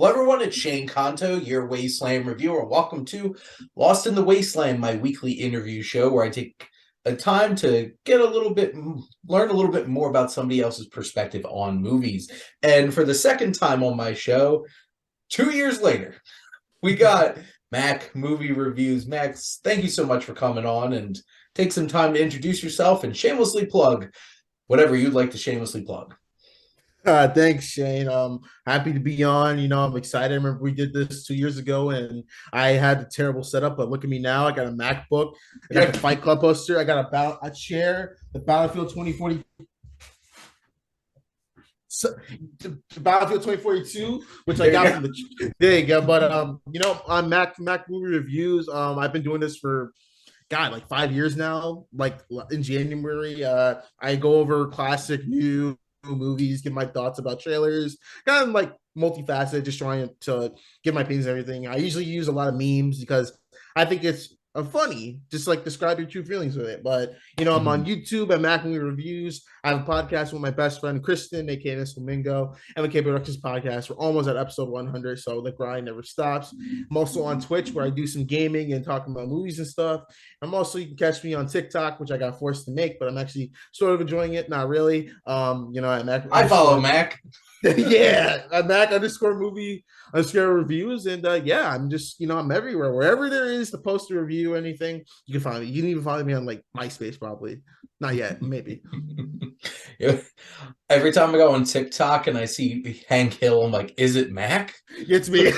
Hello, everyone. It's Shane Kanto, your Wasteland Reviewer. Welcome to Lost in the Wasteland, my weekly interview show where I take a time to learn a little bit more about somebody else's perspective on movies. And for the second time on my show, 2 years later, we got Mac Movie Reviews. Max, thank you so much for coming on and take some time to introduce yourself and shamelessly plug whatever you'd like to shamelessly plug. Thanks, Shane. Happy to be on. I'm excited. I remember we did this 2 years ago, and I had the terrible setup. But look at me now. I got a MacBook. I got the Fight Club poster. I got a chair. The Battlefield 2040. The Battlefield 2042, which I got from the. There you go. But on Mac movie reviews, I've been doing this for like 5 years now. Like in January, I go over classic new movies, give my thoughts about trailers, kind of like multifaceted, just trying to give my opinions and everything. I usually use a lot of memes because I think it's funny, just like describe your true feelings with it. But I'm on YouTube at Mac Movie Reviews. I have a podcast with my best friend Kristen, aka Miss Flamingo, and the K Productions podcast. We're almost at episode 100, so the grind never stops. I'm also on Twitch where I do some gaming and talking about movies and stuff. You can catch me on TikTok, which I got forced to make, but I'm actually sort of enjoying it. Not really. At Mac I follow Mac. yeah, at Mac underscore movie underscore reviews. And I'm just, I'm everywhere. Wherever there is to post a review or anything, you can find me. You can even find me on like MySpace, probably. Not yet, maybe. Every time I go on TikTok and I see Hank Hill, I'm like, is it Mac? It's me.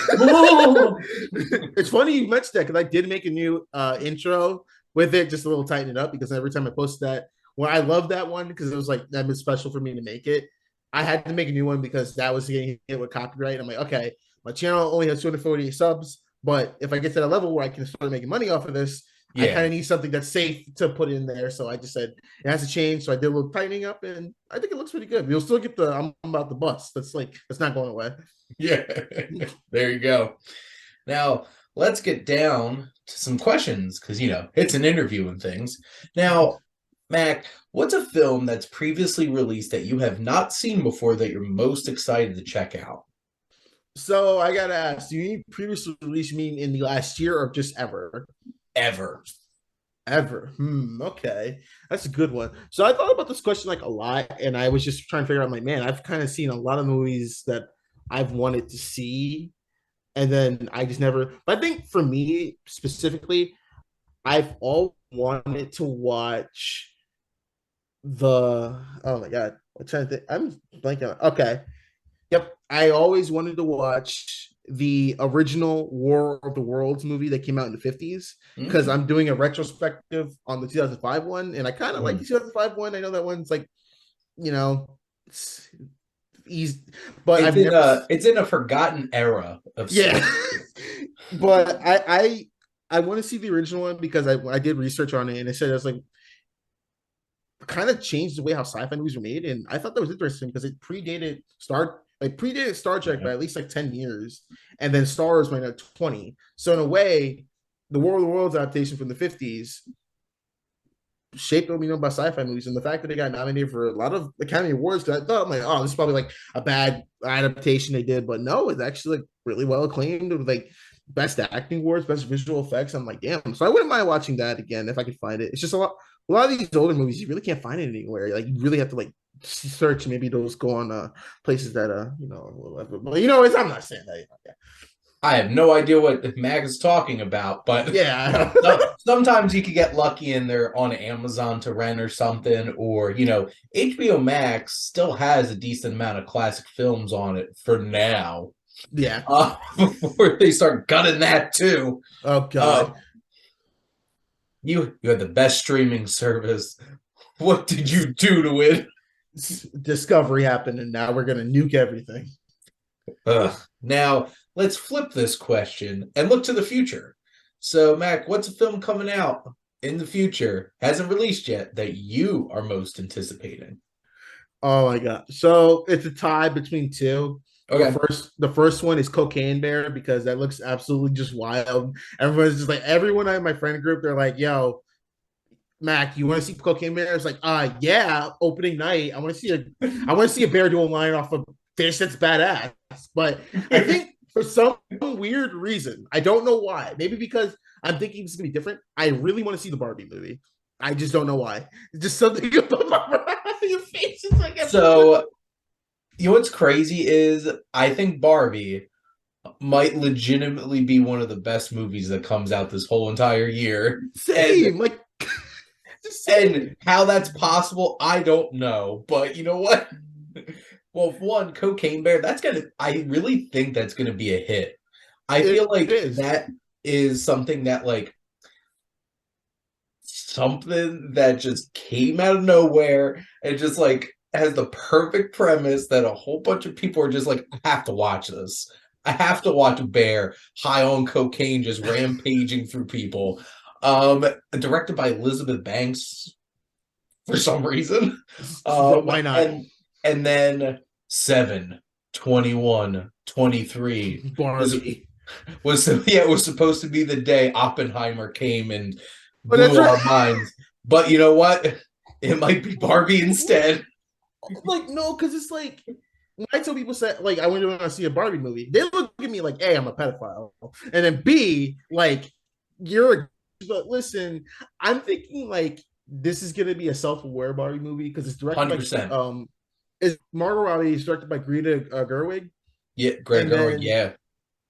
It's funny you mentioned that because I did make a new intro with it, just a little tighten it up because every time I post that, well, I love that one because it was like that was special for me to make it. I had to make a new one because that was getting hit with copyright. I'm like, okay, my channel only has 248 subs, but if I get to that level where I can start making money off of this, I kind of need something that's safe to put in there. So I just said it has to change. So I did a little tightening up, and I think it looks pretty good. You'll still get the I'm about the bus. That's not going away. Yeah, there you go. Now let's get down to some questions because it's an interview and things. Now, Mac, what's a film that's previously released that you have not seen before that you're most excited to check out? So I gotta ask, do you mean previously released mean in the last year or just ever? Ever. Ever. Okay. That's a good one. So I thought about this question like a lot, and I was just trying to figure out, like, man, I've kind of seen a lot of movies that I've wanted to see, and then I just never. But I think for me specifically, I've all wanted to watch the. Oh my god, I'm trying to think. I'm blanking. Okay. Yep. I always wanted to watch the original War of the Worlds movie that came out in the 50s because I'm doing a retrospective on the 2005 one, and I kind of like the 2005 one. I know that one's like, it's easy, but it's in a forgotten era of but I want to see the original one because I did research on it and it said it's like kind of changed the way how sci-fi movies were made, and I thought that was interesting because it predated Star Trek by at least like 10 years, and then Star Wars went at 20. So in a way, the War of the Worlds adaptation from the 50s shaped what we know about sci-fi movies, and the fact that they got nominated for a lot of Academy Awards, because I thought, I'm like, oh, this is probably like a bad adaptation they did, but no, it's actually like really well acclaimed with like best acting awards, best visual effects. I'm like, damn. So I wouldn't mind watching that again if I could find it. It's just a lot of these older movies you really can't find it anywhere. Like you really have to like search. Maybe those go on places that whatever. But I'm not saying that. Yeah. I have no idea what Mag is talking about, but yeah, sometimes you could get lucky and they're on Amazon to rent or something, or HBO Max still has a decent amount of classic films on it for now. Yeah, before they start gutting that too. Oh god, you had the best streaming service. What did you do to it? Discovery happened, and now we're gonna nuke everything. Now let's flip this question and look to the future. So, Mac, what's a film coming out in the future, hasn't released yet, that you are most anticipating? Oh my god! So it's a tie between two. Okay. The first one is Cocaine Bear because that looks absolutely just wild. Everyone's just like everyone in my friend group. They're like, "Yo, Mac, you want to see Cocaine Bear?" It's like, yeah, opening night. I want to see a bear do a line off a fish that's badass. But I think For some weird reason. I don't know why. Maybe because I'm thinking it's gonna be different. I really want to see the Barbie movie. I just don't know why. It's just something about your face. It's like So, you know what's crazy is I think Barbie might legitimately be one of the best movies that comes out this whole entire year. And same. Like and how that's possible, I don't know. But you know what? Well, one, Cocaine Bear, I really think that's gonna be a hit. I it feel like is. that is something that like something that just came out of nowhere and just like has the perfect premise that a whole bunch of people are just like, I have to watch this. I have to watch a bear high on cocaine just rampaging through people. Directed by Elizabeth Banks for some reason. Why not? And then 7, 21, 23 Barbie. it was supposed to be the day Oppenheimer came and But that's blew right. our minds. But you know what? It might be Barbie instead. Like, no, because it's like when I tell people say like I went to see a Barbie movie, they look at me like, "A, I'm a pedophile," and then B, like you're. But listen, I'm thinking like this is gonna be a self-aware Barbie movie because it's directed by 100%. is Margot Robbie is directed by Greta Gerwig, Yeah, Greta and Gerwig,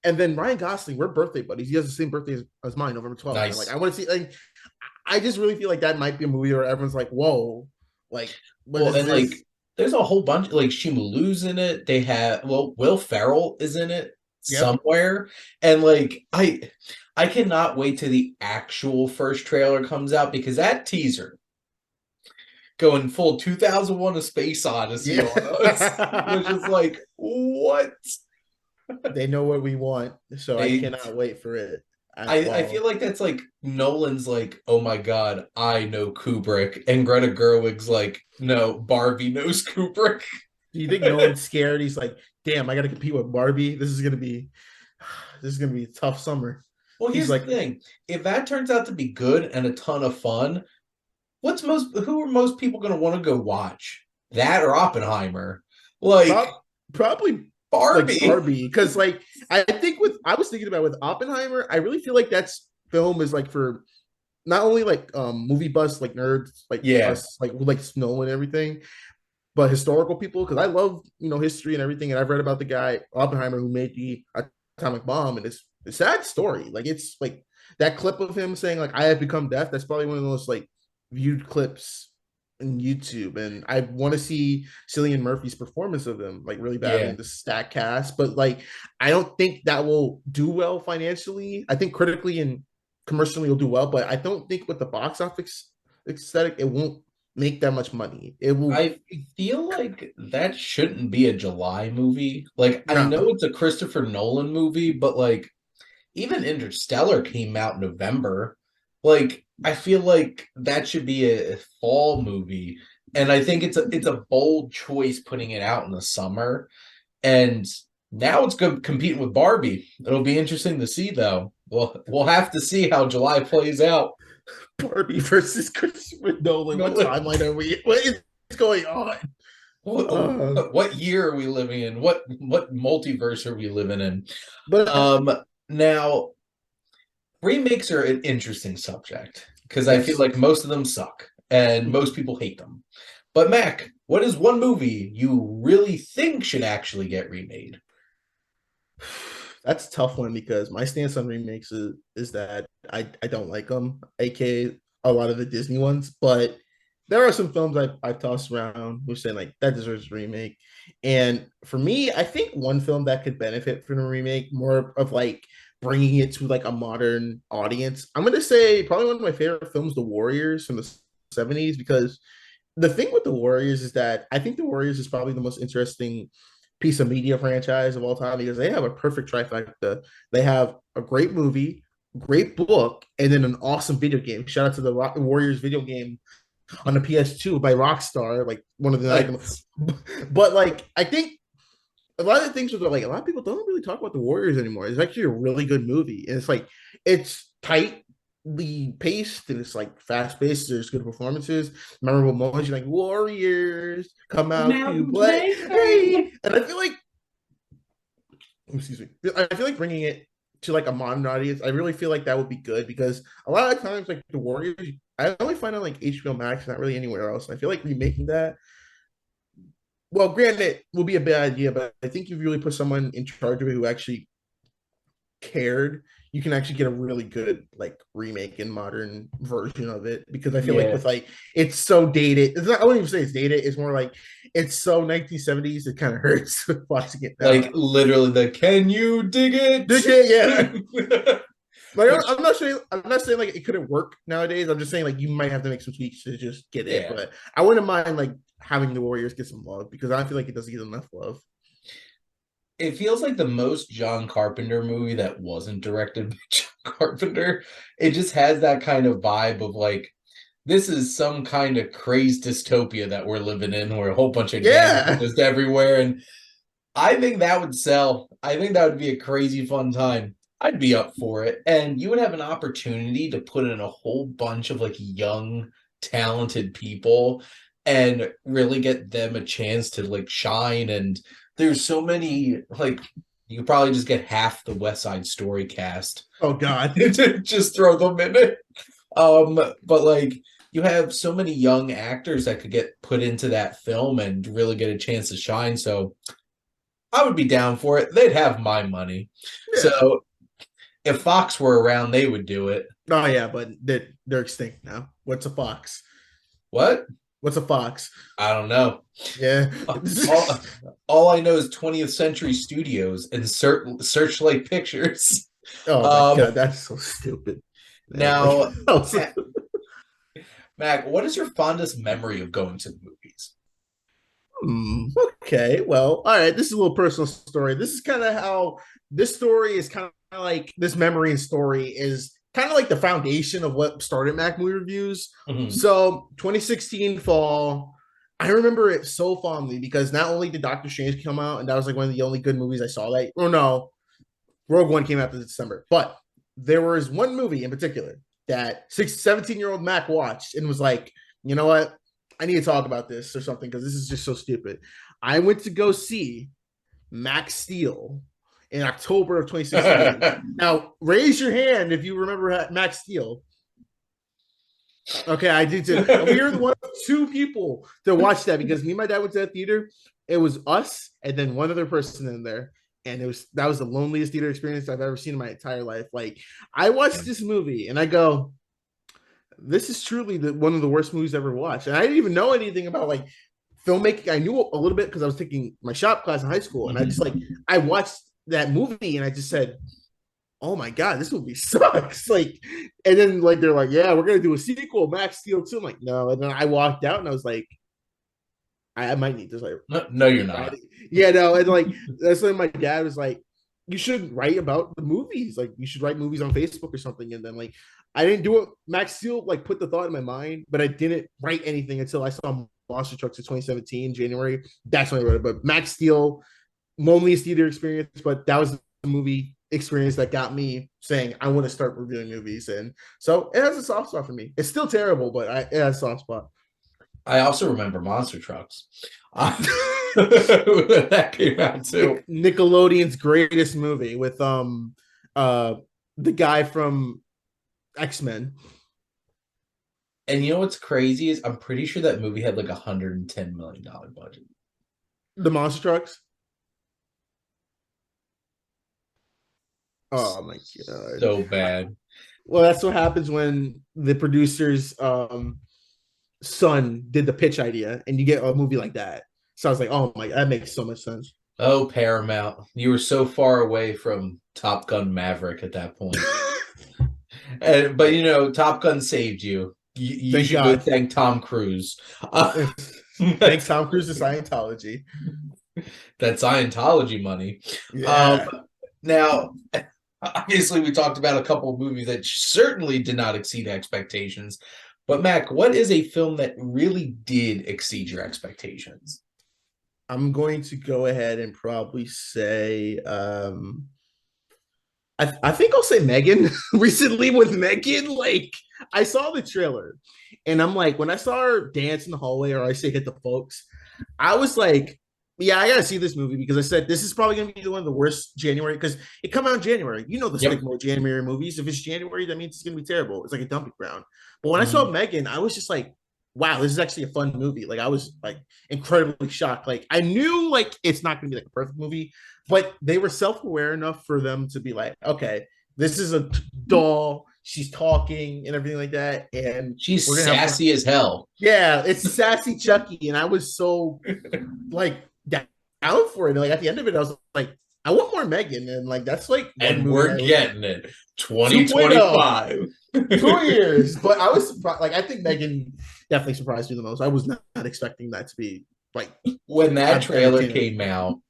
then yeah. Ryan Gosling. We're birthday buddies. He has the same birthday as mine, November 12th. And like I Nice. want to see like I just really feel like that might be a movie where everyone's like, "Whoa, like what Well, is and like this?" there's a whole bunch like Shimalu's in it. They have Will Ferrell is in it Yep. somewhere. And like I cannot wait till the actual first trailer comes out because that teaser going full 2001 A Space Odyssey Yeah. on us was just like, what? They know what we want, so I They cannot wait for it. I feel Well, like that's like Nolan's like, oh my god, I know Kubrick, and Greta Gerwig's like, no, Barbie knows Kubrick. do you think Nolan's scared? He's like, "Damn, I got to compete with Barbie. This is gonna be a tough summer." Well, He's here's the like, thing: if that turns out to be good and a ton of fun, who are most people going to want to go watch? That or Oppenheimer? Like probably like Barbie, Barbie, because like I was thinking about with Oppenheimer, I really feel like that's film is like for not only like movie buffs like nerds like yeah, us like Snow and everything, but historical people because I love history and everything, and I've read about the guy Oppenheimer who made the atomic bomb, and it's a sad story. Like it's like that clip of him saying like I have become death. That's probably one of the most like viewed clips in YouTube, and I want to see Cillian Murphy's performance of him like really badly yeah. in the stack cast, but like I don't think that will do well financially. I think critically and commercially will do well, but I don't think with the box office aesthetic it won't make that much money. It will I feel like that shouldn't be a July movie. Like I no. know it's a Christopher Nolan movie, but like even Interstellar came out in November. Like I feel like that should be a fall movie. And I think it's a bold choice putting it out in the summer. And now it's good competing with Barbie. It'll be interesting to see though. We'll have to see how July plays out. Barbie versus Christopher Nolan. What Nolan, timeline are we? What is going on? what year are we living in? What multiverse are we living in? But Um Now remakes are an interesting subject because I feel yes, like most of them suck and most people hate them. But Mac, what is one movie you really think should actually get remade? that's a tough one because my stance on remakes is that I don't like them, aka a lot of the Disney ones. But there are some films I've tossed around who's saying like that deserves a remake. And for me, I think one film that could benefit from a remake, more of like bringing it to like a modern audience. I'm gonna say probably one of my favorite films, The Warriors from the '70s, because the thing with the Warriors is that I think the Warriors is probably the most interesting piece of media franchise of all time because they have a perfect trifecta. They have a great movie, great book, and then an awesome video game. Shout out to the Warriors video game on the PS2 by Rockstar, like one of the like, Nice. but like I think a lot of the things with like a lot of people don't really talk about the Warriors anymore. It's actually a really good movie. And it's like it's tightly paced and it's like fast paced. There's good performances, memorable moments. You're like Warriors come Come out out to and play, play. hey! And I feel like excuse me. I feel like bringing it to like a modern audience, I really feel like that would be good because a lot of times, like the Warriors, I only find on like HBO Max, not really anywhere else. And I feel like remaking that, well, granted, will be a bad idea, but I think if you really put someone in charge of it who actually cared, you can actually get a really good like remake and modern version of it. Because I feel like Yeah. with like it's so dated. It's not, I wouldn't even say it's dated. It's more like it's so 1970s. It kind of hurts watching it now. Like literally the "Can you dig Yeah. it?" Like Which, I'm not saying like it couldn't work nowadays. I'm just saying like you might have to make some tweaks to just get it. yeah. But I wouldn't mind like having the Warriors get some love because I feel like it doesn't get enough love. It feels like the most John Carpenter movie that wasn't directed by John Carpenter. It just has that kind of vibe of like, this is some kind of crazed dystopia that we're living in where a whole bunch of gangs are Yeah. just everywhere. And I think that would sell. I think that would be a crazy fun time. I'd be up for it. And you would have an opportunity to put in a whole bunch of like young, talented people and really get them a chance to like shine. And there's so many, like, you could probably just get half the West Side Story cast Oh God. to just throw them in it. But like, you have so many young actors that could get put into that film and really get a chance to shine. So I would be down for it. They'd have my money. Yeah. So if Fox were around, they would do it. Oh yeah, but they're extinct now. What's a fox? What? What's a fox? I don't know. Yeah. All, all I know is 20th Century Studios and Searchlight Pictures. Oh my Um, God, that's so stupid. now, Like, Mac, what is your fondest memory of going to the movies? okay, well, all right. This is a little personal story. This is kind of how this story is kind of like this memory and story is kind of like the foundation of what started Mac movie reviews. Mhm. So 2016 fall, I remember it so fondly because not only did Doctor Strange come out, and that was like one of the only good movies I saw that, or no, Rogue One came out in December, but there was one movie in particular that 17-year-old Mac watched and was like, you know what? I need to talk about this or something because this is just so stupid. I went to go see Max Steel in October of 2016. Now, raise your hand if you remember Max Steel. Okay, I did too. We were the one of two people to watch that because me and my dad went to that theater. It was us and then one other person in there. And that was the loneliest theater experience I've ever seen in my entire life. Like I watched this movie and I go, this is truly one of the worst movies I ever watched. And I didn't even know anything about like filmmaking. I knew a little bit because I was taking my shop class in high school. And I just like, I watched that movie and I just said, oh my God, this movie sucks. Like, and then like, they're like, yeah, we're going to do a sequel, Max Steel 2. I'm like, no. And then I walked out and I was like, I might need this. Like, No, you're not. yeah, no. And like, that's when my dad was like, you should write about the movies. Like, you should write movies on Facebook or something. And then like, I didn't do it. Max Steel like put the thought in my mind, but I didn't write anything until I saw Monster Trucks in 2017 January. That's when I wrote it. But Max Steel, loneliest theater experience, but that was the movie experience that got me saying I want to start reviewing movies. And so it has a soft spot for me. It's still terrible, but it has a soft spot. I also remember Monster Trucks. That came out too. Nickelodeon's greatest movie with the guy from X-Men. And you know what's crazy is I'm pretty sure that movie had like $110 million budget. The Monster Trucks. Oh my God. So bad. Well, that's what happens when the producer's son did the pitch idea and you get a movie like that. So I was like, oh my, that makes so much sense. Oh, Paramount. You were so far away from Top Gun Maverick at that point. But you know, Top Gun saved you. You Thank should go God. thank Tom Cruise. Thanks, Tom Cruise to Scientology. That Scientology money. Yeah. Now, obviously, we talked about a couple of movies that certainly did not exceed expectations. But Mac, what is a film that really did exceed your expectations? I'm going to go ahead and probably say I think I'll say Megan. Recently with Megan, like I saw the trailer and I'm like, when I saw her dance in the hallway or I say hit the folks, I was like, Yeah, I gotta see this movie because I said this is probably gonna be one of the worst January because it come out in January. You know the Yep. stigma with January movies. If it's January, that means it's gonna be terrible. It's like a dumping ground. But when I saw Mhm. Megan, I was just like, wow, this is actually a fun movie. Like I was like incredibly shocked. Like I knew like it's not gonna be like a perfect movie, but they were self-aware enough for them to be like, okay, this is a doll. She's talking and everything like that, and She's we're gonna have fun. sassy as hell. Yeah, it's sassy Chucky, and I was so like down for it. Like at the end of it, I was like, I want more Megan, and like that's like one And movie we're I was like getting it. 2.0, 2025. 2 years. But I was surprised. Like I think Megan definitely surprised me the most. I was not expecting that to be like When that trailer entertaining. came out,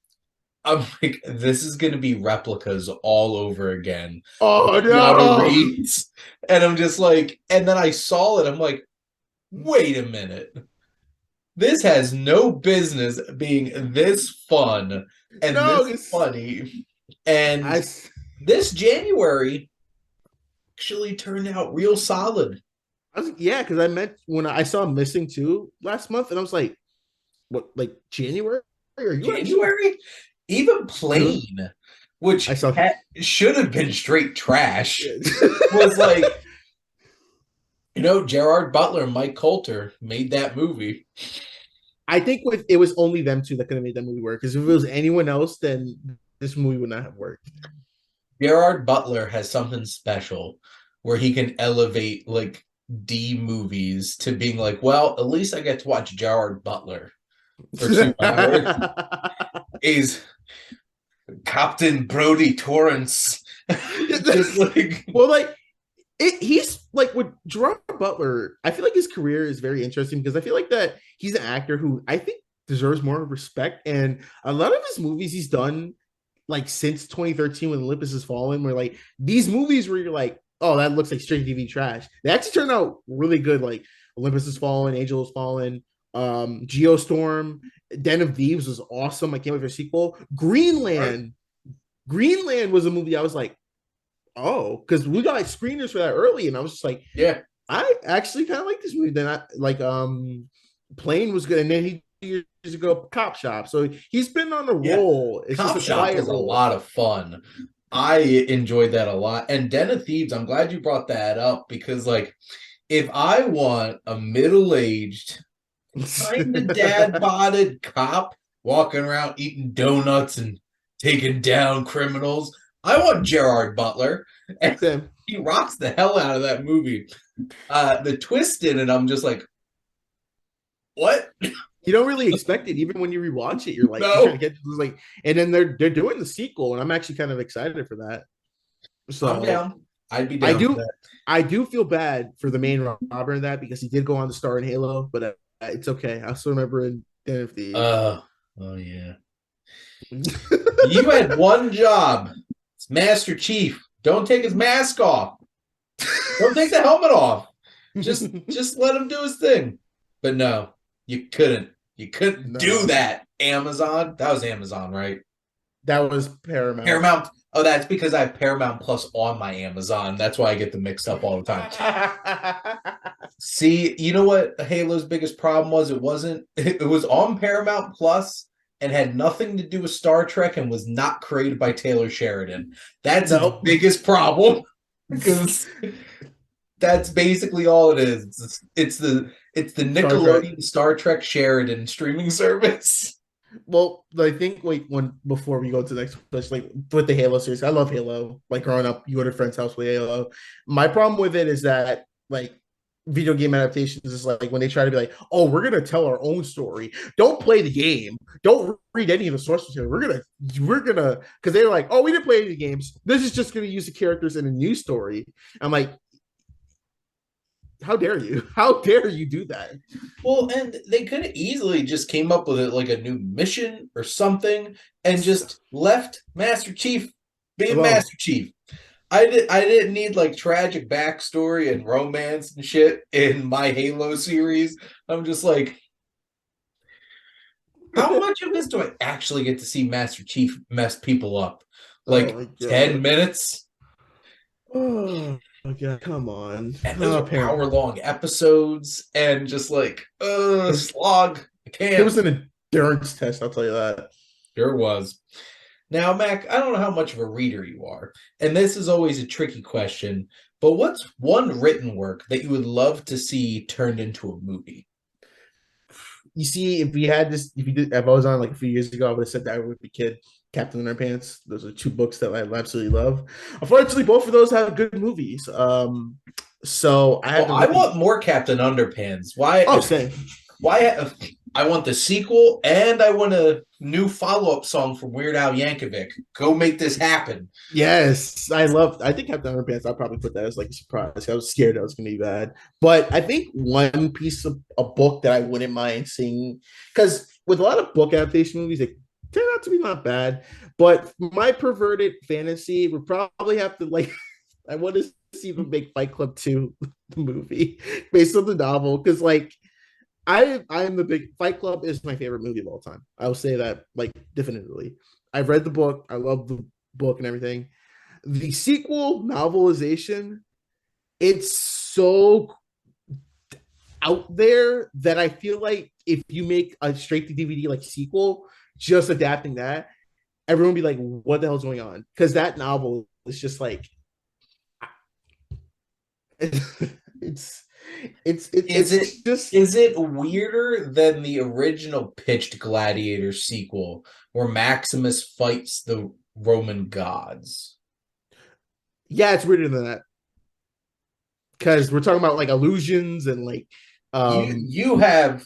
I'm like, this is gonna be replicas all over again. Oh Keanu no! Reeves. And I'm just like, and then I saw it, I'm like, wait a minute. This has no business being this fun and No, this it's funny. And I. this January actually turned out real solid. I was yeah, because I meant when I saw Missing Two last month, and I was like, what, like January? Are you actually? January, even Plane, I which saw. should have been straight trash, was like, Gerard Butler and Mike Coulter made that movie. I think with it was only them two that could have made that movie work. Because if it was anyone else, then this movie would not have worked. Gerard Butler has something special where he can elevate like D movies to being like, well, at least I get to watch Gerard Butler or Superman, where he's Captain Brody Torrance. Just like, well, like he's like with Gerard Butler. I feel like his career is very interesting because I feel like that he's an actor who I think deserves more respect. And a lot of his movies he's done like since 2013 when Olympus Has Fallen, where like these movies where you're like, oh, that looks like straight TV trash. They actually turned out really good. Like Olympus Has Fallen, Angel Has Fallen, Geostorm, Den of Thieves was awesome. I can't wait for a sequel. Greenland was a movie I was like, oh, because we got like screeners for that early, and I was just like, yeah, I actually kind of like this movie. Then I like Plane was good, and then he years ago Cop Shop. So he's been on a yeah. roll. It's Cop just a Shop quiet was a roll. lot of fun. I enjoyed that a lot. And Den of Thieves, I'm glad you brought that up because, like, if I want a middle-aged, kind of dad-boded cop walking around eating donuts and taking down criminals, I want Gerard Butler. And Sam, he rocks the hell out of that movie. The twist in it, I'm just like, what? you don't really expect it, even when you rewatch it. You're like, you're trying No, to get like, and then they're doing the sequel, and I'm actually kind of excited for that. I'm So down. I'd be I down for do, that. I do feel bad for the main robber in that because he did go on to star in Halo, but it's okay. I still remember in Den of Thieves. Oh yeah. You had one job. It's Master Chief. Don't take his mask off. Don't take the helmet off. Just let him do his thing. But no, you couldn't. You couldn't do No, that. Amazon. That was Amazon, right? that was Paramount. Paramount. Oh, that's because I have Paramount Plus on my Amazon. That's why I get them mixed up all the time. See, you know what Halo's biggest problem was? It was on Paramount Plus and had nothing to do with Star Trek and was not created by Taylor Sheridan. That's its Nope. biggest problem because that's basically all it is. It's the Star Trek. Nickelodeon Star Trek Sheridan streaming service. Well, I think like when before we go to the next question, like with the Halo series, I love Halo. Like growing up, you go to a friend's house with Halo. My problem with it is that like video game adaptations is like when they try to be like, oh, we're gonna tell our own story. Don't play the game. Don't read any of the source material. We're gonna because they're like, oh, we didn't play any of the games. This is just gonna use the characters in a new story. I'm like, how dare you? How dare you do that? Well, and they could have easily just came up with it like a new mission or something and just left Master Chief being Alone. Master Chief. I didn't need like tragic backstory and romance and shit in my Halo series. I'm just like, how much of this do I actually get to see Master Chief mess people up? Oh Like my 10 god. minutes? Oh my god, come on. And those Oh, are parent. hour long episodes and just like There, slog. I there can't. was an endurance test, I'll tell you that. Sure was. Now, Mac, I don't know how much of a reader you are, and this is always a tricky question, but what's one written work that you would love to see turned into a movie? You see, if we had this, if I was on like a few years ago, I would have said that with the kid, Captain Underpants. Those are two books that I absolutely love. Unfortunately, both of those have good movies. So I Oh, had to I really. want more Captain Underpants. Why? Oh, same. Why? I want the sequel, and I want a new follow-up song from Weird Al Yankovic. Go make this happen. Yes, I love. I think Captain Underpants. I'll probably put that as like a surprise. I was scared that was going to be bad, but I think one piece of a book that I wouldn't mind seeing, because with a lot of book adaptation movies, they turn out to be not bad. But my perverted fantasy would probably have to like. I want to see them make Fight Club 2 the movie based on the novel, because like I am the big Fight Club is my favorite movie of all time. I will say that like definitively. I've read the book. I love the book and everything. The sequel novelization, it's so out there that I feel like if you make a straight to DVD like sequel, just adapting that, everyone will be like, "What the hell's going on?" Because that novel is just like it's Is it it's just is it weirder than the original pitched Gladiator sequel, where Maximus fights the Roman gods? yeah, it's weirder than that because we're talking about like illusions and like You have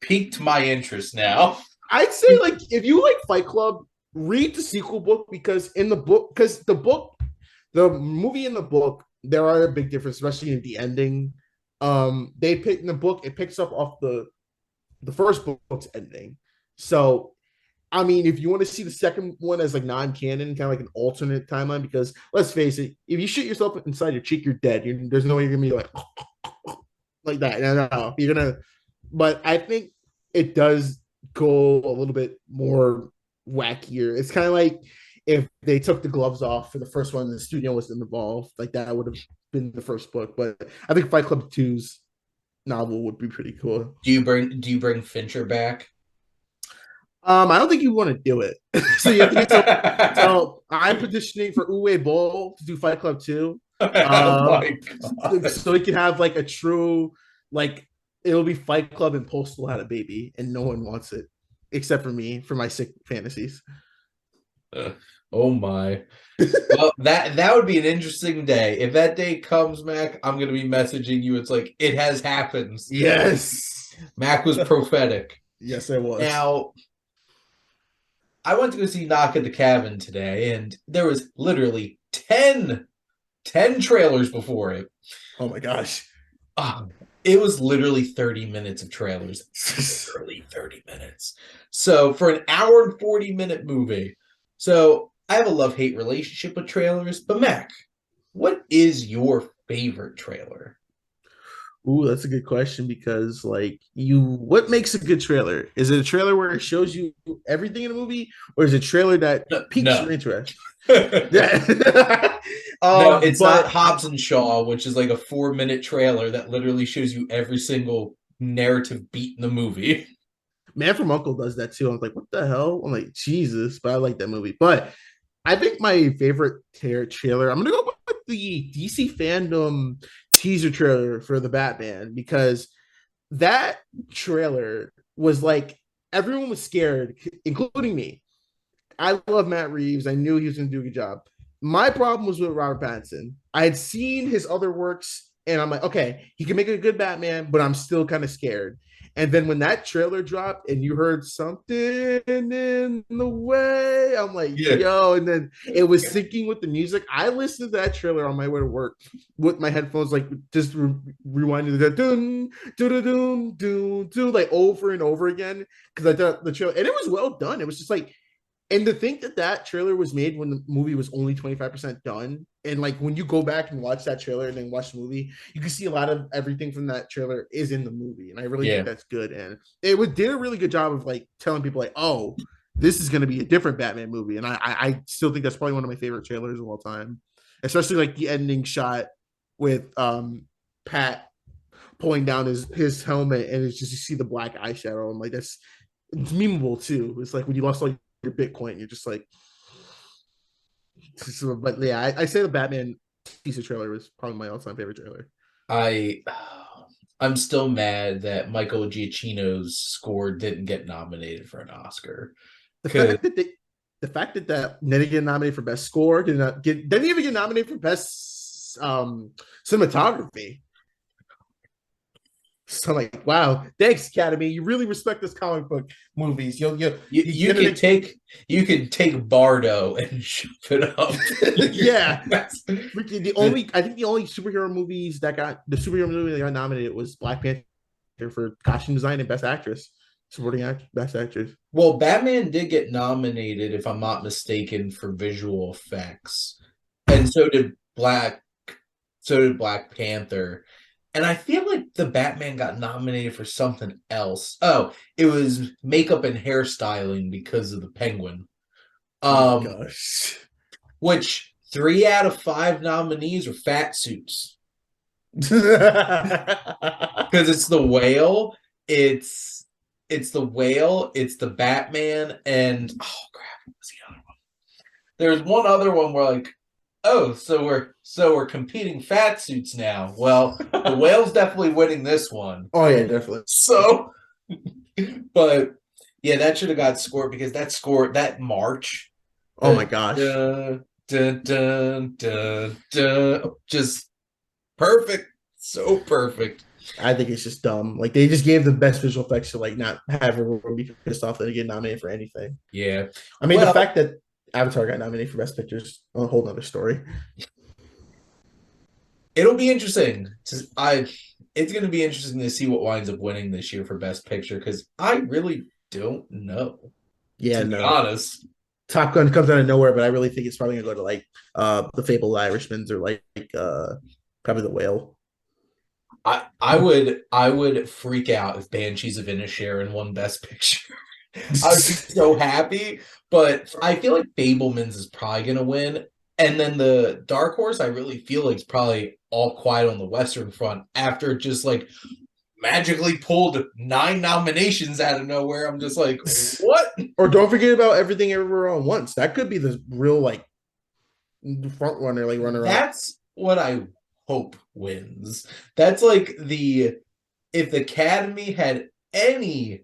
piqued my interest now. I'd say like if you like Fight Club, read the sequel book because in the book, because the book, the movie and the book, there are a big difference, especially in the ending. They pick in the book, it picks up off the first book's ending. So I mean, if you want to see the second one as like non-canon, kind of like an alternate timeline, because let's face it, if you shoot yourself inside your cheek, you're dead. There's no way you're gonna be like that. No, you're gonna. But I think it does go a little bit more wackier. It's kind of like if they took the gloves off for the first one, and the studio wasn't involved. Like that would have been the first book. But I think Fight Club 2's novel would be pretty cool. Do you bring Fincher back? I don't think you want to do it. So you have to get so I'm petitioning for Uwe Boll to do Fight Club 2. Oh my god. So he can have like a true like it'll be Fight Club and Postal had a baby and no one wants it except for me for my sick fantasies. Oh my. Well, that would be an interesting day. If that day comes, Mac, I'm gonna be messaging you. It's like it has happened. Yes. Mac was prophetic. Yes, I was. Now, I went to go see Knock at the Cabin today, and there was literally 10 trailers before it. Oh my gosh. Ah, it was literally 30 minutes of trailers. Literally 30 minutes. So for an hour and 40-minute movie. So I have a love-hate relationship with trailers, but Mac, what is your favorite trailer? Ooh, that's a good question because like what makes a good trailer? Is it a trailer where it shows you everything in the movie, or is it a trailer that piques your No. interest? No, it's not But Hobbs and Shaw, which is like a 4-minute trailer that literally shows you every single narrative beat in the movie. Man from Uncle does that too. I'm like, what the hell? I'm like, Jesus, but I like that movie. But I think my favorite trailer, I'm gonna go with the DC fandom teaser trailer for the Batman because that trailer was like everyone was scared, including me. I love Matt Reeves. I knew he was going to do a good job. My problem was with Robert Pattinson. I had seen his other works, and I'm like, okay, he can make a good Batman, but I'm still kind of scared. And then when that trailer dropped and you heard something in the way, I'm like, Yeah. yo, and then it was syncing with the music. I listened to that trailer on my way to work with my headphones, like just rewinding the dun, dun, dun, dun, dun, like over and over again. Because I thought the trailer, and it was well done. It was just like, and to think that that trailer was made when the movie was only 25% done. And like when you go back and watch that trailer and then watch the movie, you can see a lot of everything from that trailer is in the movie. And I really think Yeah. that's good. And did a really good job of like telling people like, oh, this is going to be a different Batman movie. And I still think that's probably one of my favorite trailers of all time, especially like the ending shot with Pat pulling down his helmet and it's just you see the black eyeshadow. I'm like, that's It's memeable too. It's like when you lost all your Bitcoin, you're just like. But yeah, I say the Batman teaser trailer was probably my all-time favorite trailer. I I'm still mad that Michael Giacchino's score didn't get nominated for an Oscar. The Cause fact that that didn't get nominated for best score, didn't even get nominated for best cinematography. So like, wow, thanks Academy. You really respect this comic book movies. you could take Bardo and shove it up. Yeah. I think the only superhero movies that got the superhero movie that got nominated was Black Panther for costume design and best actress, supporting best actress. Well, Batman did get nominated, if I'm not mistaken, for visual effects, and so did Black Panther. And I feel like the Batman got nominated for something else. Oh, it was makeup and hairstyling because of the Penguin. Oh my Um, gosh. which 3 out of 5 nominees are fat suits because it's the whale, it's the whale, it's the Batman, and oh crap, what was the other one? There's one other one where like, oh, so we're competing fat suits now. Well, the whale's definitely winning this one. Oh yeah, definitely. So, but yeah, that should have got scored because that march, Oh my the gosh. dun, dun, dun, dun, just perfect, so perfect. I think it's just dumb. Like they just gave the best visual effects to like not have everyone be pissed off that they get nominated for anything. Yeah. I mean, the Well, fact that Avatar got nominated for best pictures a whole nother story. it'll be interesting. It's going to be interesting to see what winds up winning this year for Best Picture because I really don't know, Yeah, to be no. honest. Top Gun comes out of nowhere, but I really think it's probably gonna go to like the Fabled Irishmans or like probably the Whale. I would freak out if Banshees of Inisherin won Best Picture. I would be so happy, but I feel like Fablemans is probably gonna win. And then the dark horse, I really feel like it's probably All Quiet on the Western Front after just like magically pulled 9 nominations out of nowhere. I'm just like, what? Or don't forget about Everything Everywhere All at Once. That could be the real like front runner, like runner up. That's what I hope wins. That's like if the Academy had any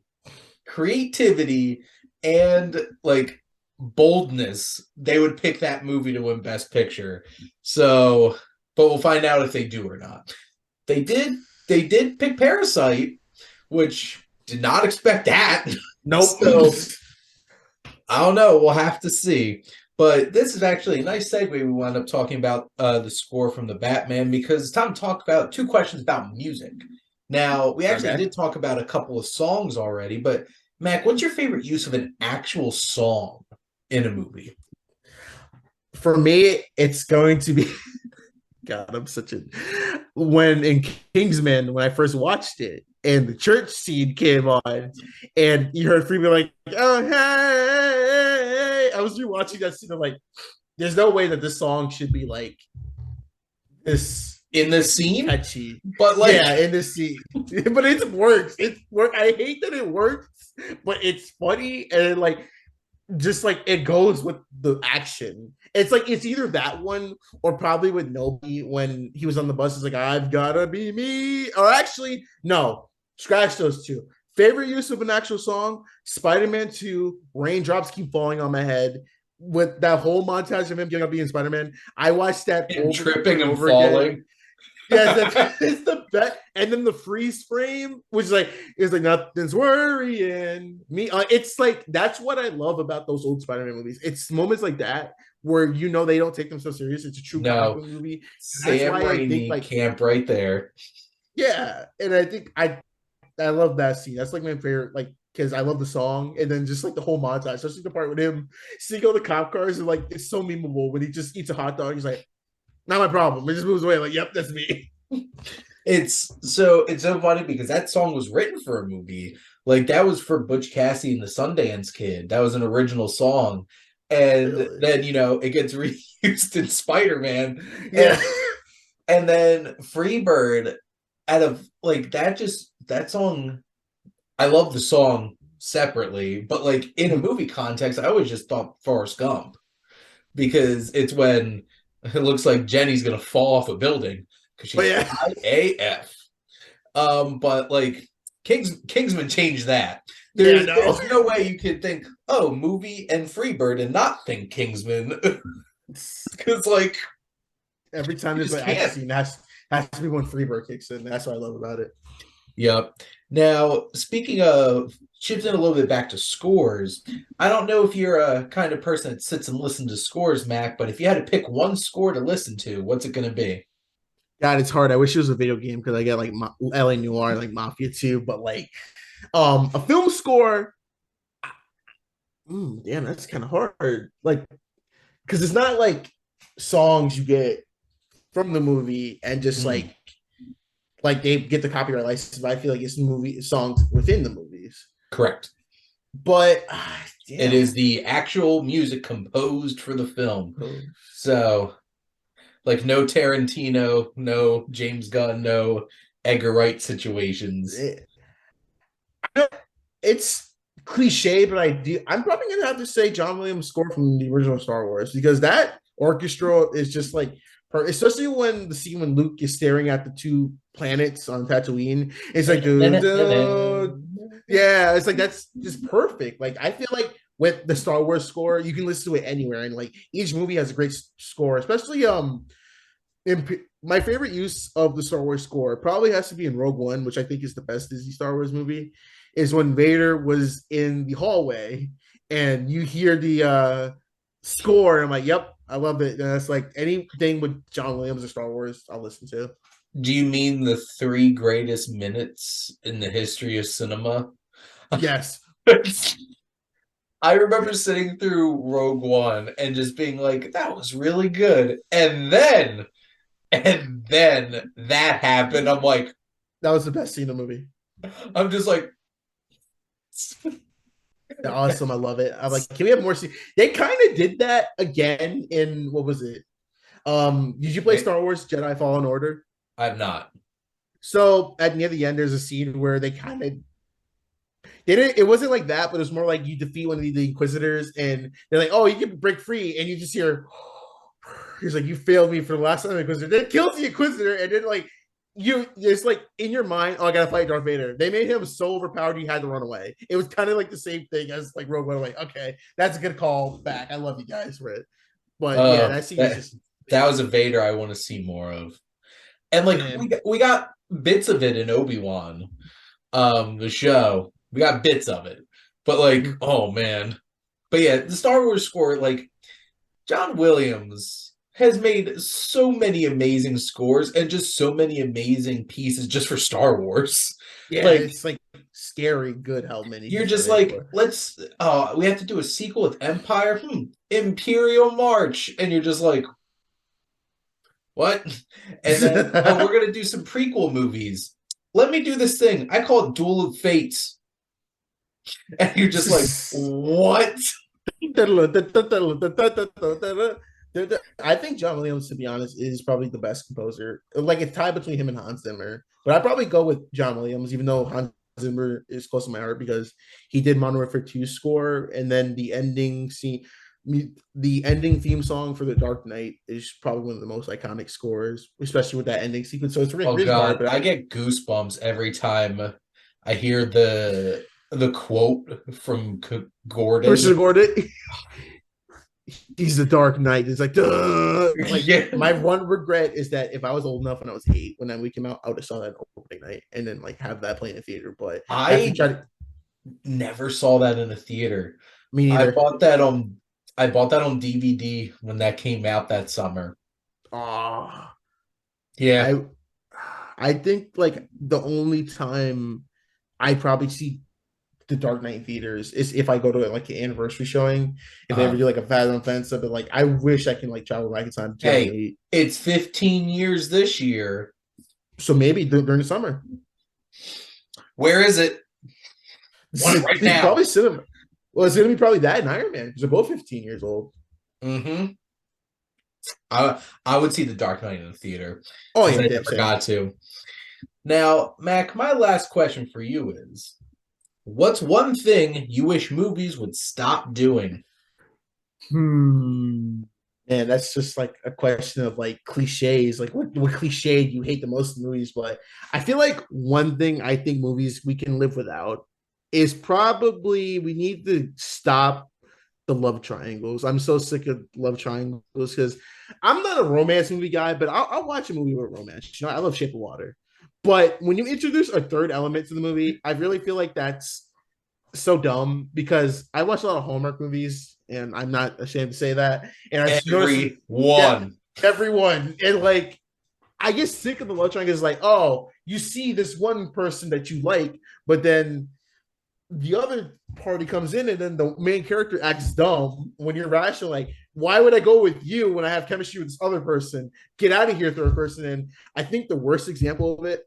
creativity and like boldness, they would pick that movie to win Best Picture. So, but we'll find out if they do or not. They did. They did pick Parasite, which did not expect that. Nope. So I don't know. We'll have to see. But this is actually a nice segue. We wound up talking about the score from the Batman because it's time to talk about 2 questions about music. Now, we actually Okay. did talk about a couple of songs already, but Mac, what's your favorite use of an actual song in a movie? For me, it's going to be God, I'm such a when in Kingsman, when I first watched it and the church scene came on and you heard Freeman like, oh hey, I was rewatching that scene. I'm like, there's no way that this song should be like this In this scene? catchy. But like, Yeah, in this scene. But it works. It work. I hate that it works, but it's funny and like just like it goes with the action. It's like it's either that one or probably with Nobi when he was on the bus. It's like I've gotta be me. Or actually, no, scratch those two. Favorite use of an actual song: Spider-Man 2. Raindrops keep falling on my head. With that whole montage of him getting up being Spider-Man, I watched that him over tripping and and over again. falling. Yes, it's the best. And then the freeze frame, which is like nothing's worrying me. It's like that's what I love about those old Spider-Man movies. It's moments like that where you know they don't take them so serious. It's a true comic No, book movie. And that's Sam why I think Raimi like camp right there. yeah, and I think I love that scene. That's like my favorite, like because I love the song and then just like the whole montage, especially the part with him seeing all the cop cars and like it's so memeable when he just eats a hot dog. He's like, not my problem. It just moves away. Like, yep, that's me. It's so funny because that song was written for a movie. Like that was for Butch Cassidy and the Sundance Kid. That was an original song. And Really? then, it gets reused in Spider-Man. Yeah. And then Freebird out of like that song, I love the song separately, but like in a movie context, I always just thought Forrest Gump because it's when it looks like Jenny's gonna fall off a building because But she's yeah, high AF. But like Kingsman changed that. yeah, There's no. no way you could think, oh, movie and Freebird and not think Kingsman. Because like Every time you there's just an action can't. scene, has to be when Freebird kicks in. That's what I love about it. Yep. Now, speaking of shifting a little bit back to scores, I don't know if you're a kind of person that sits and listens to scores, Mac, but if you had to pick one score to listen to, what's it going to be? God, it's hard. I wish it was a video game because I get like LA Noir, like Mafia 2, but like a film score. Damn, that's kind of hard. Like, because it's not like songs you get from the movie and just Hmm, like they get the copyright license, but I feel like it's movie songs within the movies. correct. But It is damn. the actual music composed for the film. So, like, no Tarantino, no James Gunn, no Edgar Wright situations. It, it's cliche, but I'm probably gonna have to say John Williams score from the original Star Wars because that orchestra is just like especially when the scene when Luke is staring at the two planets on Tatooine. It's like yeah, it's like that's just perfect. Like I feel like with the Star Wars score, you can listen to it anywhere, and like each movie has a great score, especially my favorite use of the Star Wars score probably has to be in Rogue One, which I think is the best Disney Star Wars movie, is when Vader was in the hallway and you hear the score. And I'm like, yep, I love it. And that's like anything with John Williams or Star Wars, I'll listen to. Do you mean the three greatest minutes in the history of cinema? Yes. I remember sitting through Rogue One and just being like, that was really good. And then that happened. That was the best scene in the movie. I'm just like, Awesome. I love it. I'm like, can we have more scenes? They kind of did that again in what was it? Did you play Star Wars Jedi Fallen Order? I'm not. So at near the end, there's a scene where they kind of they didn't. It wasn't like that, but it was more like you defeat one of the Inquisitors, and they're like, "Oh, you can break free," and you just hear, "He's like, you failed me for the last time, Inquisitor." Then kills the Inquisitor, and then like it's like in your mind, "Oh, I gotta fight Darth Vader." They made him so overpowered, you had to run away. It was kind of like the same thing as like Rogue One. Like, okay, that's a good call back. I love you guys for it, but yeah, that scene is That just that was a Vader I want to see more of. And like man. we got bits of it in Obi-Wan, the show. We got bits of it. But like, oh man. But yeah, the Star Wars score, like John Williams has made so many amazing scores and just so many amazing pieces just for Star Wars. Yeah, Like it's like scary good how many you're he's just done it like, for. let's we have to do a sequel with Empire. Imperial March. And you're just like, what? And then, oh, we're gonna do some prequel movies. Let me do this thing. I call it Duel of Fates. And you're just like, what? I think John Williams, to be honest, is probably the best composer. Like it's tied between him and Hans Zimmer, but I'd probably go with John Williams, even though Hans Zimmer is close to my heart because he did Modern Warfare 2 score, and then the ending scene, the ending theme song for The Dark Knight is probably one of the most iconic scores, especially with that ending sequence. So it's really, Oh really hard, God, but I get goosebumps every time I hear the quote from Gordon. Commissioner Gordon, he's the Dark Knight. It's like, duh. Like Yeah, my one regret is that if I was old enough when I was 8, when that movie came out, I would have saw that opening night and then like have that play in the theater. But after I trying to, never saw that in a theater. me I neither. bought that on I bought that on DVD when that came out that summer. Oh, Yeah. I, I think like the only time I probably see the Dark Knight in theaters is if I go to like an anniversary showing. If they ever Uh, do like a Fast and Fence, but like I wish I can like travel back in time to hey, 2008. it's 15 years this year. So maybe during the summer. Where is it? Want it right It's now. probably cinema. Well, it's gonna be probably that and Iron Man because they're both 15 years old. Mm-hmm. I would see the Dark Knight in the theater Oh since yeah, I damn never same. got to. Now, Mac, my last question for you is What's one thing you wish movies would stop doing? Hmm. Man, that's just like a question of like cliches. Like what cliche do you hate the most in movies? But I feel like one thing I think movies we can live without is probably we need to stop the love triangles. I'm so sick of love triangles because I'm not a romance movie guy, but I'll watch a movie with romance. You know, I love Shape of Water. But when you introduce a third element to the movie, I really feel like that's so dumb because I watch a lot of Hallmark movies, and I'm not ashamed to say that. And I noticed, Every yeah, one. everyone, and like I get sick of the love triangle. Is like, oh, you see this one person that you like, but then the other party comes in, and then the main character acts dumb. When you're rational, like, why would I go with you when I have chemistry with this other person? Get out of here, third person. And I think the worst example of it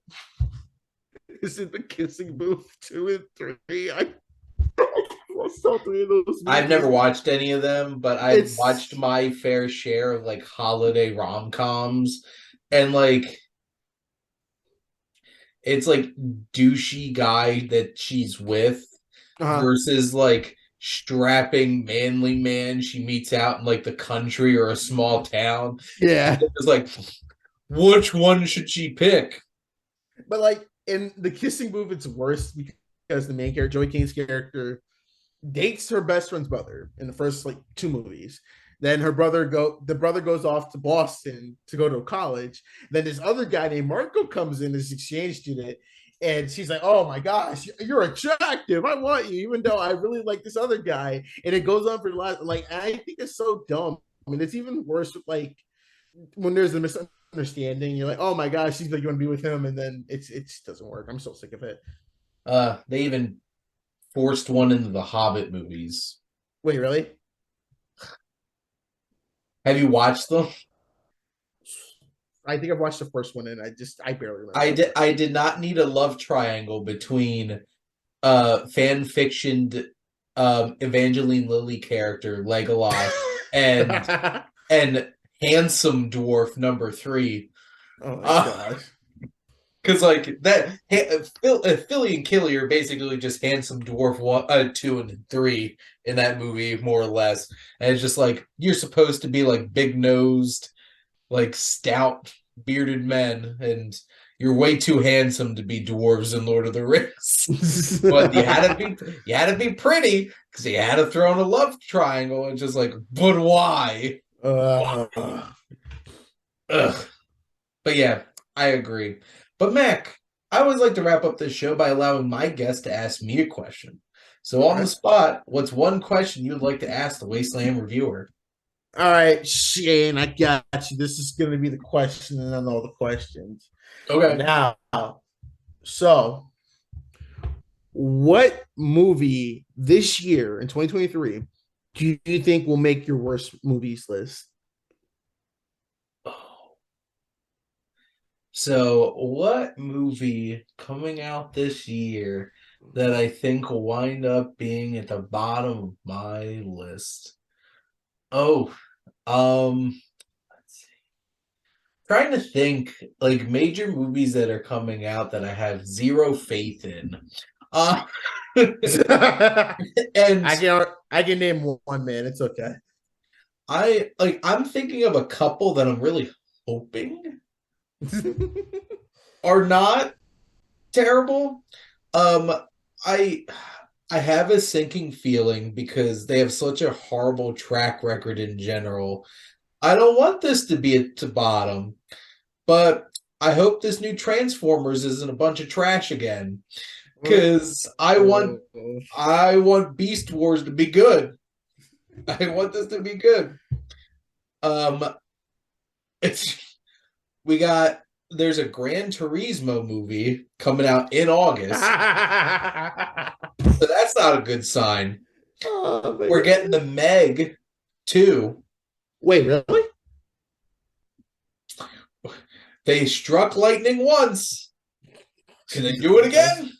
is in the kissing booth 2 and 3. I saw 3 of those I've never movies. watched any of them, but I've watched It's my fair share of like holiday rom-coms, and like it's like douchey guy that she's with versus like strapping manly man she meets out in like the country or a small town. yeah, It's like, which one should she pick? but like in the kissing booth, it's worse because the main character, Joey King's character, dates her best friend's brother in the first like 2 movies. Then the brother goes off to Boston to go to college. Then this other guy named Marco comes in as exchange student, and she's like, "Oh my gosh, you're attractive. I want you, even though I really like this other guy." And it goes on for the last like I think it's so dumb. I mean, it's even worse with like when there's a misunderstanding. You're like, "Oh my gosh, she's like you want to be with him," and then it just doesn't work. I'm so sick of it. They even forced one into the Hobbit movies. Wait, really? Have you watched them? I think I've watched the first one and I barely I remember the did. rest. I did not need a love triangle between fan fictioned Evangeline Lilly character Legolas and and handsome dwarf number three. Oh my gosh. Because like that, Philly and Killy are basically just handsome dwarf one, 2 and 3 in that movie, more or less. And it's just like you're supposed to be like big nosed, like stout, bearded men, and you're way too handsome to be dwarves in Lord of the Rings. But you had to be pretty because you had to throw in a love triangle. And just like, but why? uh, Why? Ugh. But yeah, I agree. But Mac, I always like to wrap up this show by allowing my guest to ask me a question. So on the okay. spot, what's one question you'd like to ask the Wasteland Reviewer? All right, Shane, I got you. This is going to be the question, and I know the questions. Okay. Now, so what movie this year in 2023 do you think will make your worst movies list? So, what movie coming out this year that I think will wind up being at the bottom of my list? Oh, let's see. Trying to think like major movies that are coming out that I have zero faith in. Uh and I can name one, man. It's okay. I'm thinking of a couple that I'm really hoping are not terrible. Um, I I have a sinking feeling because they have such a horrible track record in general. I don't want this to be at the bottom, but I hope this new Transformers isn't a bunch of trash again. Because I want Beast Wars to be good. I want this to be good. Um, it's we got there's a Gran Turismo movie coming out in August. So that's not a good sign. Oh, We're getting the Meg 2. wait, really? They struck lightning once. Can they do it again?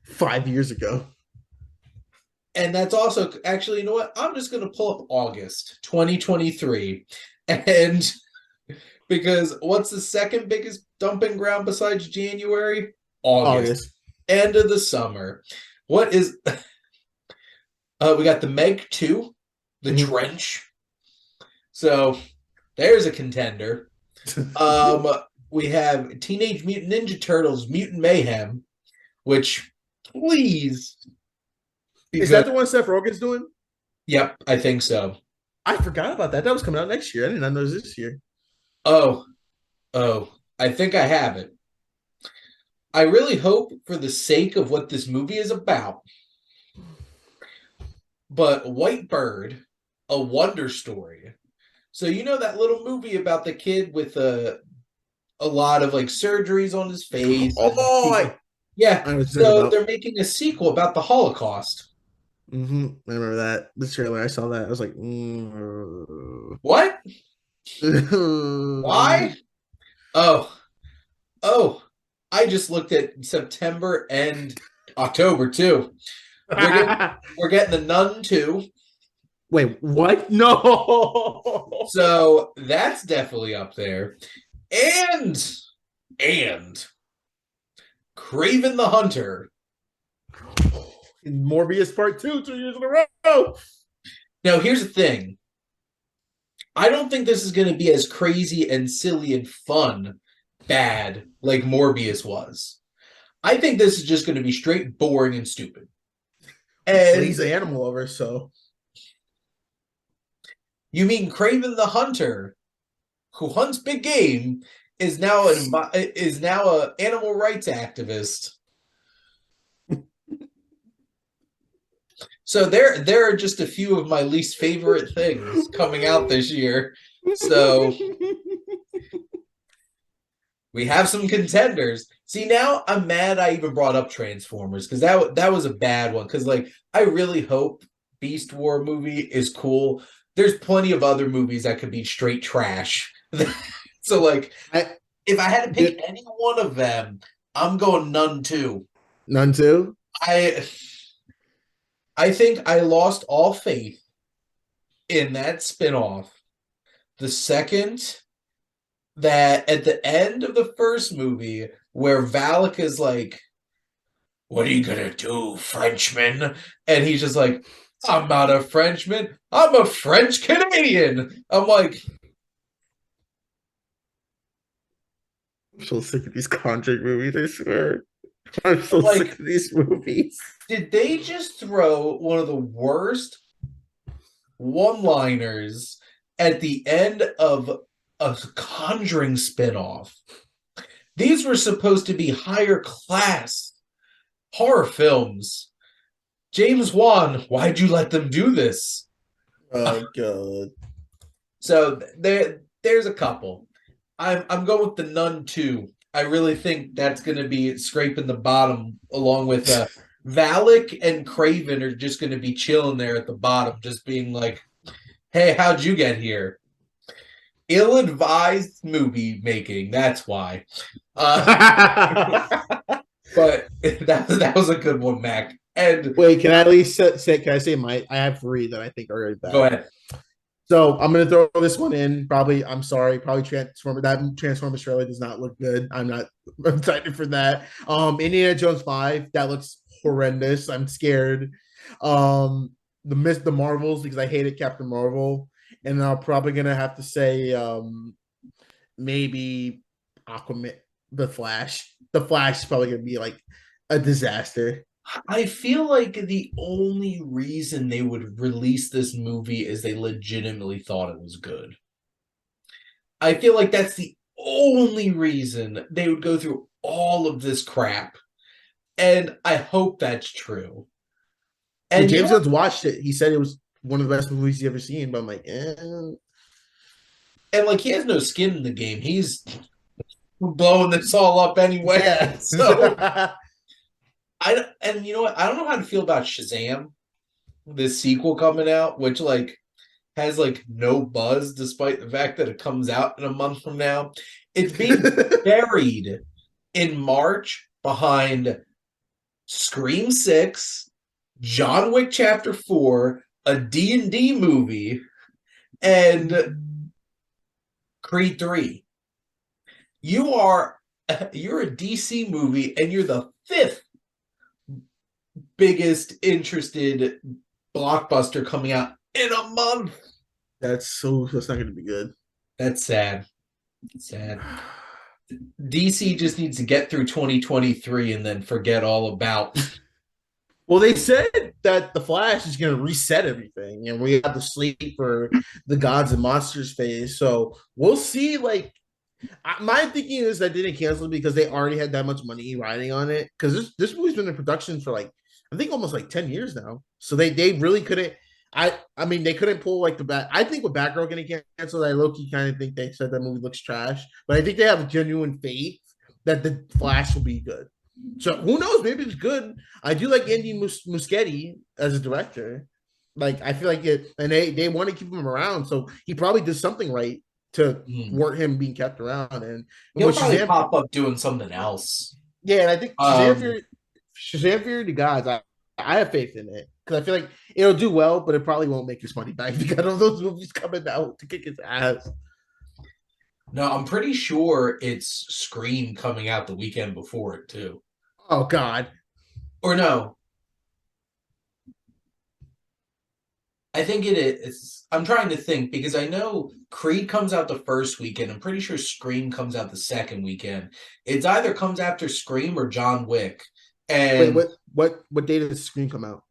5 years ago. And that's also actually, you know what? I'm just going to pull up August 2023. And because what's the second biggest dumping ground besides January? August. August. End of the summer. What is we got the Meg 2, the Mhm. Trench. So there's a contender. Um we have Teenage Mutant Ninja Turtles Mutant Mayhem, which please Is because that the one Seth Rogen's doing? yep, I think so. I forgot about that. That was coming out next year. I did not know it was this year. Oh, oh, I think I have it. I really hope for the sake of what this movie is about, but White Bird, a Wonder Story. So you know that little movie about the kid with a lot of like surgeries on his face and Oh, people. Yeah, I was thinking so about. they're making a sequel about the Holocaust. I remember that the trailer. I saw that. I was like, What? Why? Oh, oh, I just looked at September and October too. We're getting we're getting the Nun too. Wait, what? No. So that's definitely up there. And Craven the Hunter. Morbius Part 2, 2 years in a row. Now here's the thing. I don't think this is going to be as crazy and silly and fun bad like Morbius was. I think this is just going to be straight boring and stupid. Well, And he's an animal lover, so you mean Craven the Hunter, who hunts big game, is now a animal rights activist. So there are just a few of my least favorite things coming out this year. So we have some contenders. See, now I'm mad I even brought up Transformers because that was a bad one. Because like I really hope Beast War movie is cool. There's plenty of other movies that could be straight trash. So like, I if I had to pick did any one of them, I'm going None too. none too. I I think I lost all faith in that spinoff the second that at the end of the first movie where Valak is like, "What are you gonna do, Frenchman?" And he's just like, "I'm not a Frenchman. I'm a French Canadian." I'm like, I'm so sick of these Conjuring movies. I swear, I'm so sick like, of these movies. did they just throw one of the worst one-liners at the end of a Conjuring spinoff? These were supposed to be higher class horror films. James Wan, why'd you let them do this? Oh god. So there's a couple. I'm going with the Nun 2. I really think that's going to be scraping the bottom along with Valak and Craven are just going to be chilling there at the bottom, just being like, "Hey, how'd you get here?" Ill-advised movie making. That's why. But that was a good one, Mac. And Wait, can I at least say? Can I say my? I have three that I think are really go bad. ahead. So I'm gonna throw this one in. Probably, I'm sorry. Probably Transformers trailer does not look good. I'm not excited for that. Indiana Jones 5 that looks horrendous. I'm scared. The Marvels because I hated Captain Marvel, and I'm probably gonna have to say maybe Aquaman, the Flash. The Flash is probably gonna be like a disaster. I feel like the only reason they would release this movie is they legitimately thought it was good. I feel like that's the only reason they would go through all of this crap. And I hope that's true. When And you know James what? Gunn's watched it, he said it was one of the best movies he's ever seen. But I'm like, And like he has no skin in the game. He's blowing this all up anyway. yeah. So and you know what? I don't know how to feel about Shazam, this sequel coming out, which like has like no buzz despite the fact that it comes out in a month from now. It's being buried in March behind Scream 6, John Wick Chapter 4, a D&D movie, and Creed 3. You're a DC movie and you're the fifth biggest interested blockbuster coming out in a month. That's not going to be good. That's sad. It's sad. DC just needs to get through 2023 and then forget all about. Well, they said that the Flash is going to reset everything, and we have to sleep for the Gods and Monsters phase. So we'll see. Like, my thinking is that they didn't cancel it because they already had that much money riding on it. Because this movie's been in production for like I think almost like 10 years now. So they really couldn't. I mean they couldn't pull like the back. I think with Batgirl getting canceled, I low-key kind of think they said that movie looks trash. But I think they have a genuine faith that the Flash will be good. So who knows? Maybe it's good. I do like Andy Muschietti as a director. Like I feel like it, and they want to keep him around. So he probably did something right to warrant him being kept around. And He'll probably pop up doing something else. Yeah, and I think Shazam Fury the Gods, I have faith in it because I feel like it'll do well, but it probably won't make his money back because of those movies coming out to kick his ass. No, I'm pretty sure it's Scream coming out the weekend before it too. Oh God. Or no. I think it is. I'm trying to think because I know Creed comes out the first weekend. I'm pretty sure Scream comes out the second weekend. It's either comes after Scream or John Wick. And wait, what date does Scream come out?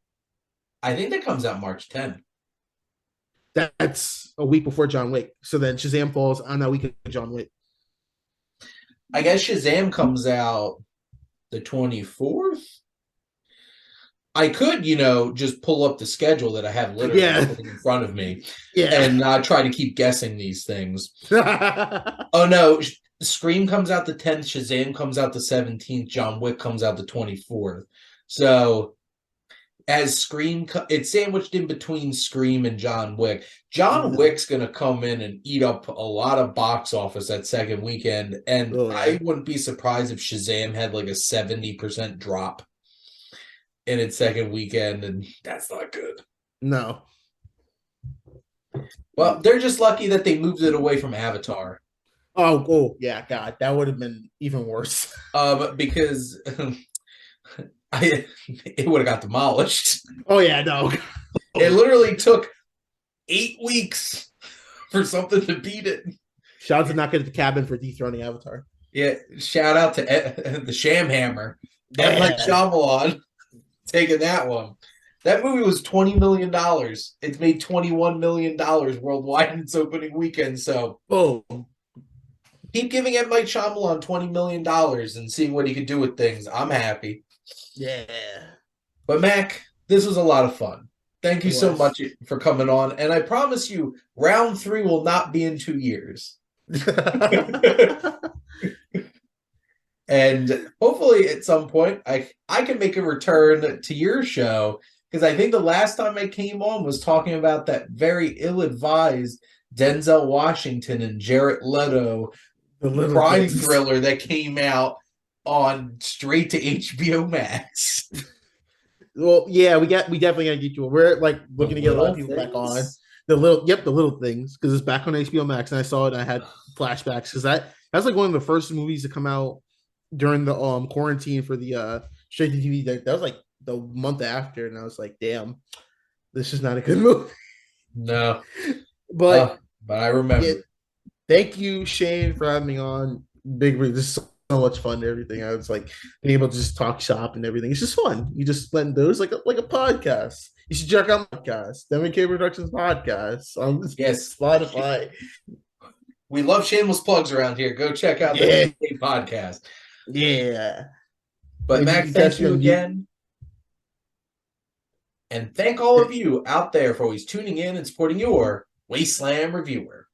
I think that comes out March 10th. That's a week before John Wick. So then Shazam falls on that week of John Wick. I guess Shazam comes out the 24th. I could, just pull up the schedule that I have literally in front of me and not try to keep guessing these things. Oh, no. Scream comes out the 10th. Shazam comes out the 17th. John Wick comes out the 24th. So as Scream, it's sandwiched in between Scream and John Wick. John Wick's going to come in and eat up a lot of box office that second weekend. And I wouldn't be surprised if Shazam had like a 70% drop in its second weekend. And that's not good. No. Well, they're just lucky that they moved it away from Avatar. Oh, yeah, God, that would have been even worse. Because it would have got demolished. Oh yeah, no. It literally took 8 weeks for something to beat it. Shout out to Knock at the Cabin for dethroning Avatar. Yeah, shout out to the Sham Hammer. That like Shyamalan taking that one. That movie was $20 million. It's made $21 million worldwide in its opening weekend. So, boom. Keep giving M. Night Shyamalan $20 million and seeing what he could do with things. I'm happy. Yeah. But Mac, this was a lot of fun. Thank you so much for coming on. And I promise you, round 3 will not be in 2 years. And hopefully at some point I can make a return to your show, because I think the last time I came on was talking about that very ill-advised Denzel Washington and Jared Leto crime thriller that came out on straight to HBO Max. Well, yeah, we definitely gotta get you. We're like looking to get a lot of people back on the little things, because it's back on HBO Max, and I saw it and I had flashbacks because that's like one of the first movies to come out during the quarantine for the straight to TV. That was like the month after, and I was like, damn, this is not a good movie. No, but I remember. Yeah, thank you, Shane, for having me on. Big Rig. This is so much fun and everything. I was like being able to just talk shop and everything. It's just fun. You just let those like a podcast. You should check out my podcast, WK Productions podcast on Spotify. We love shameless plugs around here. Go check out the WK podcast. Yeah. But Mac, thank you again. And thank all of you out there for always tuning in and supporting your Wasteland Reviewer.